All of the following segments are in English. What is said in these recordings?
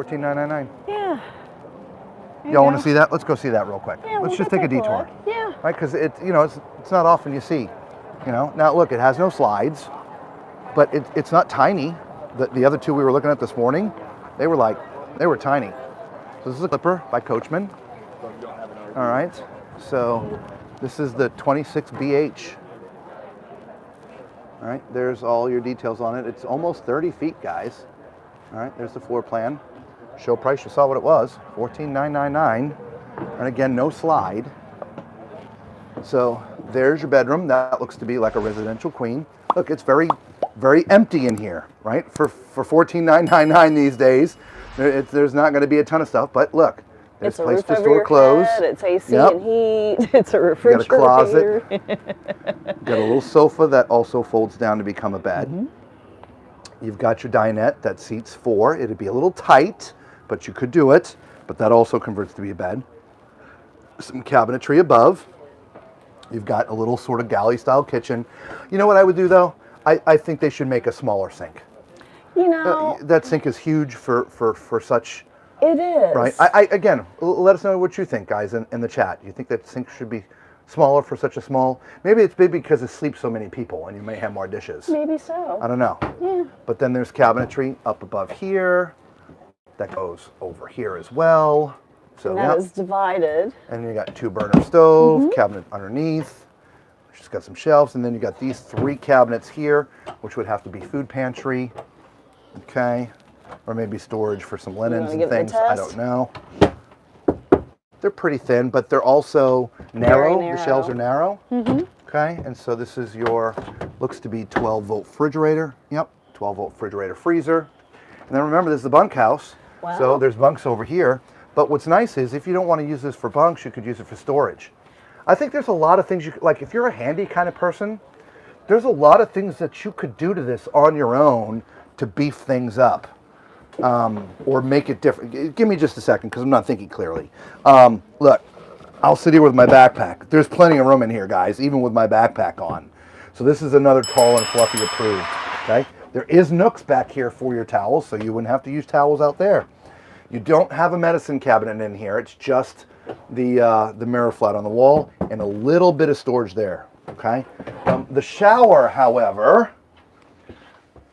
$14,999. Yeah. Y'all want to see that? Let's go see that real quick. Yeah, Let's just take a detour. Yeah. Right, because it's not often you see, Now look, it has no slides, but it's not tiny. The other two we were looking at this morning, they were tiny. So this is a Clipper by Coachmen. All right, so this is the 26BH. All right, there's all your details on it. It's almost 30 feet, guys. All right, there's the floor plan. Show price, you saw what it was, $14,999. And again, no slide. So there's your bedroom. That looks to be like a residential queen. Look, it's very, very empty in here, right? For $14,999 these days, there's not going to be a ton of stuff. But look, there's a place to store clothes. It's AC and heat. It's a refrigerator. You got a closet. Got a little sofa that also folds down to become a bed. Mm-hmm. You've got your dinette that seats 4. It'd be a little tight, but you could do it. But that also converts to be a bed. Some cabinetry above. You've got a little sort of galley-style kitchen. You know what I would do, though? I think they should make a smaller sink. That sink is huge for such... It is. Right? Again, let us know what you think, guys, in the chat. You think that sink should be smaller for such a small... Maybe it's big because it sleeps so many people, and you may have more dishes. Maybe so. I don't know. Yeah. But then there's cabinetry up above here. That goes over here as well. So that is divided. And you got 2-burner stove, cabinet underneath. Just got some shelves, and then you got these 3 cabinets here, which would have to be food pantry, okay, or maybe storage for some linens and things. I don't know. They're pretty thin, but they're also narrow. The shelves are narrow. Okay, and so this is your, looks to be 12-volt refrigerator. Yep, 12-volt refrigerator freezer. And then remember, this is the bunkhouse. Wow. So there's bunks over here. But what's nice is if you don't want to use this for bunks, you could use it for storage. I think there's a lot of things you could, like if you're a handy kind of person, there's a lot of things that you could do to this on your own to beef things up or make it different. Give me just a second because I'm not thinking clearly. Look, I'll sit here with my backpack. There's plenty of room in here, guys, even with my backpack on. So this is another tall and fluffy approved, okay? There is nooks back here for your towels, so you wouldn't have to use towels out there. You don't have a medicine cabinet in here. It's just the mirror flat on the wall and a little bit of storage there, okay? The shower, however,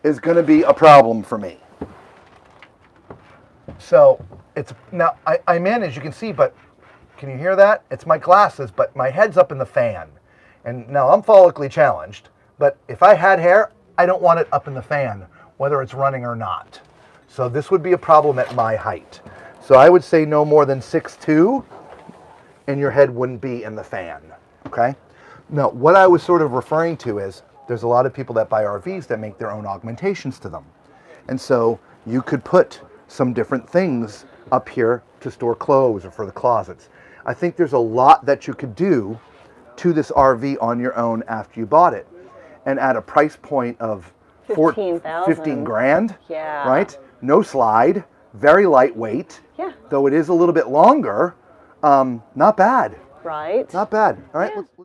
is going to be a problem for me. So it's now I'm in, as you can see, but can you hear that? It's my glasses, but my head's up in the fan. And now I'm follically challenged, but if I had hair, I don't want it up in the fan, whether it's running or not. So this would be a problem at my height. So I would say no more than 6'2", and your head wouldn't be in the fan, okay? Now, what I was sort of referring to is there's a lot of people that buy RVs that make their own augmentations to them. And so you could put some different things up here to store clothes or for the closets. I think there's a lot that you could do to this RV on your own after you bought it. And at a price point of 15 grand, yeah, right? No slide, very lightweight. Yeah. Though it is a little bit longer, not bad. Right. Not bad. All right. Yeah. Let's